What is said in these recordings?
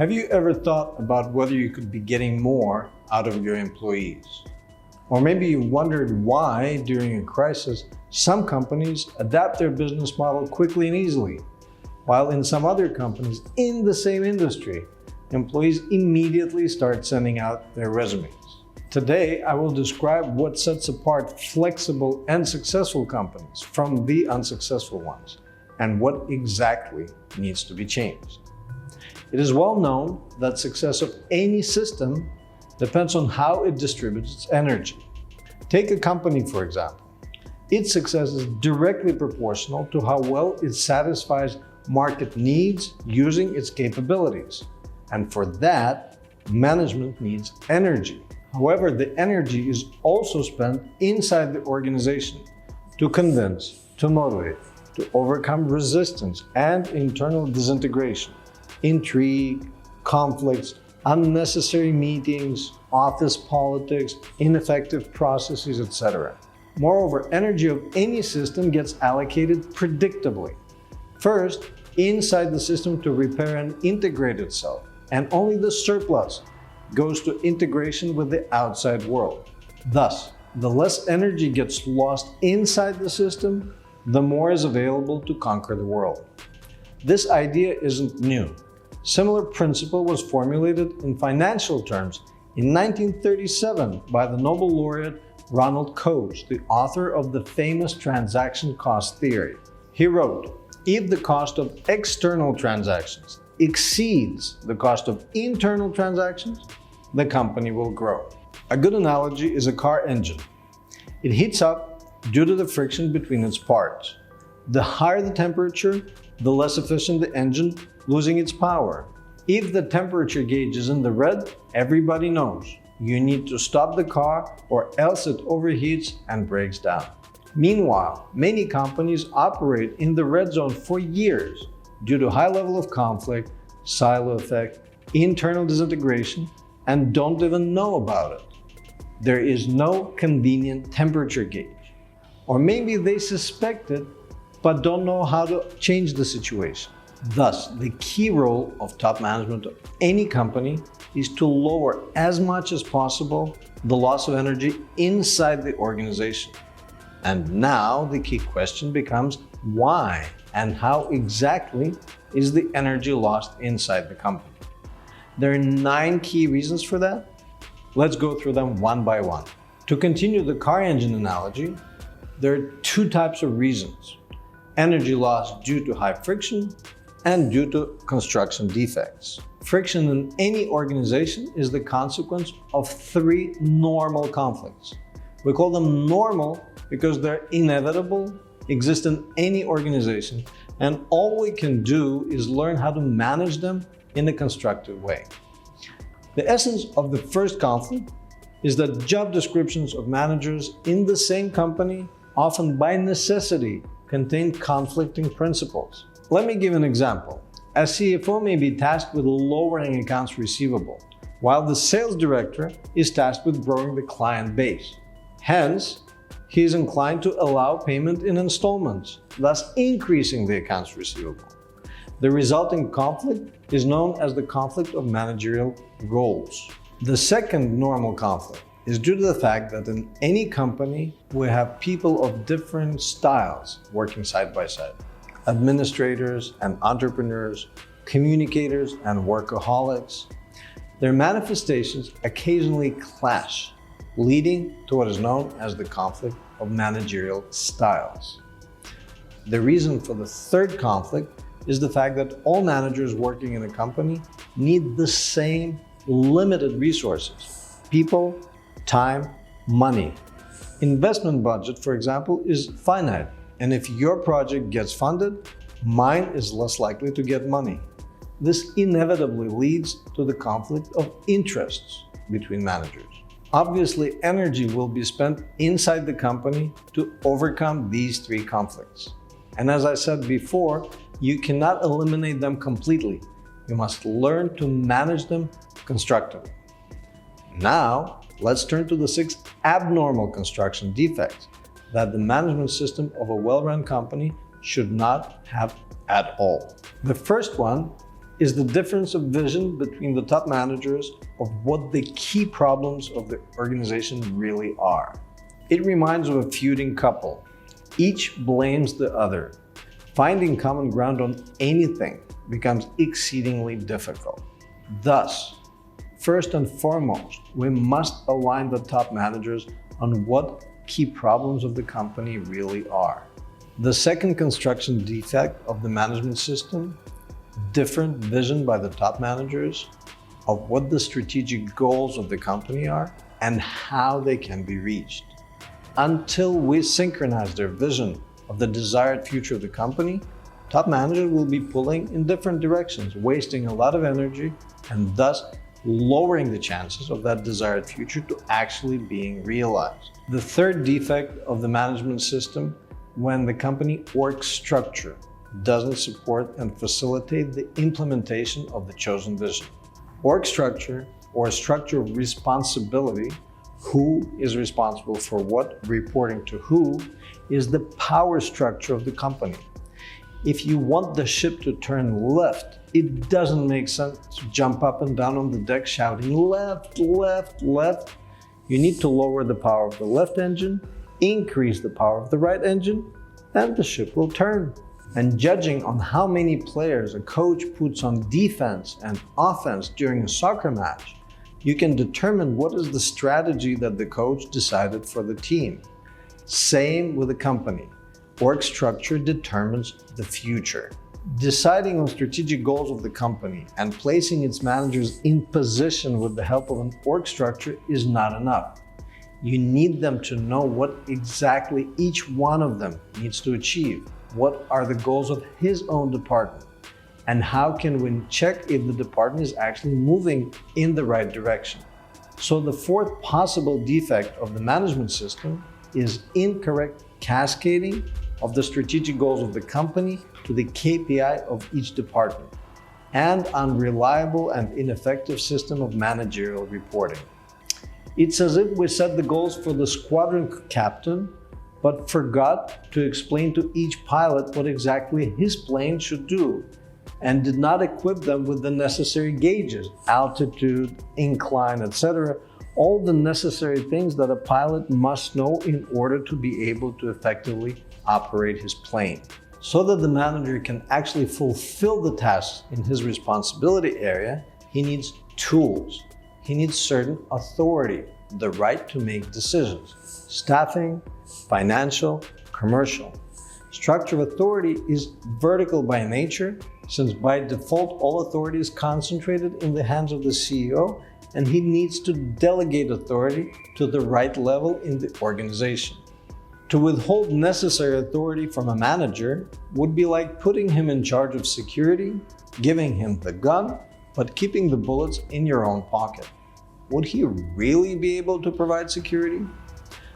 Have you ever thought about whether you could be getting more out of your employees? Or maybe you wondered why, during a crisis, some companies adapt their business model quickly and easily, while in some other companies in the same industry, employees immediately start sending out their resumes. Today, I will describe what sets apart flexible and successful companies from the unsuccessful ones, and what exactly needs to be changed. It is well known that success of any system depends on how it distributes its energy. Take a company, for example. Its success is directly proportional to how well it satisfies market needs using its capabilities. And for that, management needs energy. However, the energy is also spent inside the organization to convince, to motivate, to overcome resistance and internal disintegration, intrigue, conflicts, unnecessary meetings, office politics, ineffective processes, etc. Moreover, energy of any system gets allocated predictably. First, inside the system to repair and integrate itself, and only the surplus goes to integration with the outside world. Thus, the less energy gets lost inside the system, the more is available to conquer the world. This idea isn't new. Similar principle was formulated in financial terms in 1937 by the Nobel laureate Ronald Coase, the author of the famous transaction cost theory. He wrote, "If the cost of external transactions exceeds the cost of internal transactions, the company will grow." A good analogy is a car engine. It heats up due to the friction between its parts. The higher the temperature, the less efficient the engine, losing its power. If the temperature gauge is in the red, everybody knows you need to stop the car or else it overheats and breaks down. Meanwhile, many companies operate in the red zone for years due to high level of conflict, silo effect, internal disintegration, and don't even know about it. There is no convenient temperature gauge. Or maybe they suspect it, but don't know how to change the situation. Thus, the key role of top management of any company is to lower as much as possible the loss of energy inside the organization. And now the key question becomes why and how exactly is the energy lost inside the company? There are 9 key reasons for that. Let's go through them one by one. To continue the car engine analogy, there are 2 types of reasons: energy loss due to high friction and due to construction defects. Friction in any organization is the consequence of 3 normal conflicts. We call them normal because they're inevitable, exist in any organization, and all we can do is learn how to manage them in a constructive way. The essence of the first conflict is that job descriptions of managers in the same company often by necessity contain conflicting principles. Let me give an example. A CFO may be tasked with lowering accounts receivable, while the sales director is tasked with growing the client base. Hence, he is inclined to allow payment in installments, thus increasing the accounts receivable. The resulting conflict is known as the conflict of managerial roles. The second normal conflict is due to the fact that in any company, we have people of different styles working side by side. Administrators and entrepreneurs, communicators and workaholics. Their manifestations occasionally clash, leading to what is known as the conflict of managerial styles. The reason for the third conflict is the fact that all managers working in a company need the same limited resources: people, time, money. Investment budget, for example, is finite, and if your project gets funded, mine is less likely to get money. This inevitably leads to the conflict of interests between managers. Obviously, energy will be spent inside the company to overcome these 3 conflicts. And as I said before, you cannot eliminate them completely. You must learn to manage them constructively. Now, let's turn to the 6 abnormal construction defects that the management system of a well-run company should not have at all. The first one is the difference of vision between the top managers of what the key problems of the organization really are. It reminds of a feuding couple. Each blames the other. Finding common ground on anything becomes exceedingly difficult. Thus, first and foremost, we must align the top managers on what key problems of the company really are. The second construction defect of the management system, different vision by the top managers of what the strategic goals of the company are and how they can be reached. Until we synchronize their vision of the desired future of the company, top managers will be pulling in different directions, wasting a lot of energy and thus lowering the chances of that desired future to actually being realized. The third defect of the management system, when the company org structure doesn't support and facilitate the implementation of the chosen vision. Org structure, or structure of responsibility, who is responsible for what, reporting to who, is the power structure of the company. If you want the ship to turn left, it doesn't make sense to jump up and down on the deck shouting left, left, left. You need to lower the power of the left engine, increase the power of the right engine, and the ship will turn. And judging on how many players a coach puts on defense and offense during a soccer match, you can determine what is the strategy that the coach decided for the team. Same with the company. Org structure determines the future. Deciding on strategic goals of the company and placing its managers in position with the help of an org structure is not enough. You need them to know what exactly each one of them needs to achieve. What are the goals of his own department? And how can we check if the department is actually moving in the right direction? So the fourth possible defect of the management system is incorrect cascading of the strategic goals of the company to the KPI of each department, and unreliable and ineffective system of managerial reporting. It's as if we set the goals for the squadron captain, but forgot to explain to each pilot what exactly his plane should do, and did not equip them with the necessary gauges, altitude, incline, etc., all the necessary things that a pilot must know in order to be able to effectively operate his plane. So that the manager can actually fulfill the tasks in his responsibility area, he needs tools. He needs certain authority, the right to make decisions. Staffing, financial, commercial. Structure of authority is vertical by nature, since by default all authority is concentrated in the hands of the CEO, and he needs to delegate authority to the right level in the organization. To withhold necessary authority from a manager would be like putting him in charge of security, giving him the gun, but keeping the bullets in your own pocket. Would he really be able to provide security?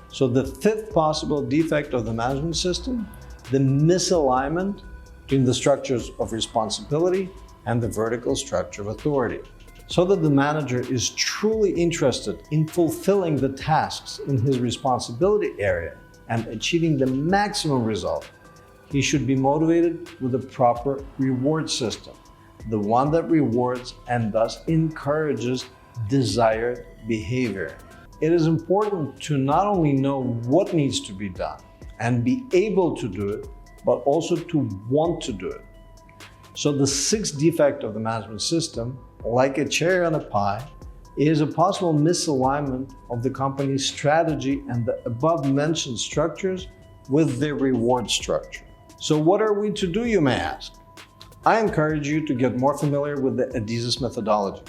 So the fifth possible defect of the management system, the misalignment between the structures of responsibility and the vertical structure of authority. So that the manager is truly interested in fulfilling the tasks in his responsibility area and achieving the maximum result, he should be motivated with a proper reward system, the one that rewards and thus encourages desired behavior. It is important to not only know what needs to be done and be able to do it, but also to want to do it. So the sixth defect of the management system, like a cherry on a pie, is a possible misalignment of the company's strategy and the above-mentioned structures with their reward structure. So what are we to do, you may ask? I encourage you to get more familiar with the Adizes methodology.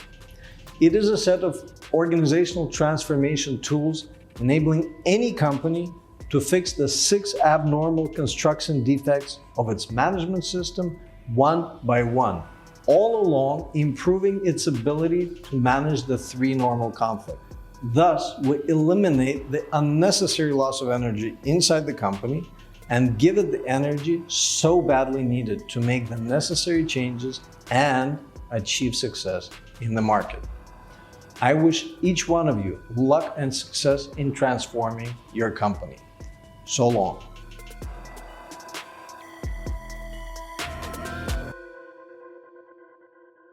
It is a set of organizational transformation tools enabling any company to fix the 6 abnormal construction defects of its management system one by one, all along improving its ability to manage the 3 normal conflicts. Thus, we eliminate the unnecessary loss of energy inside the company and give it the energy so badly needed to make the necessary changes and achieve success in the market. I wish each one of you luck and success in transforming your company. So long.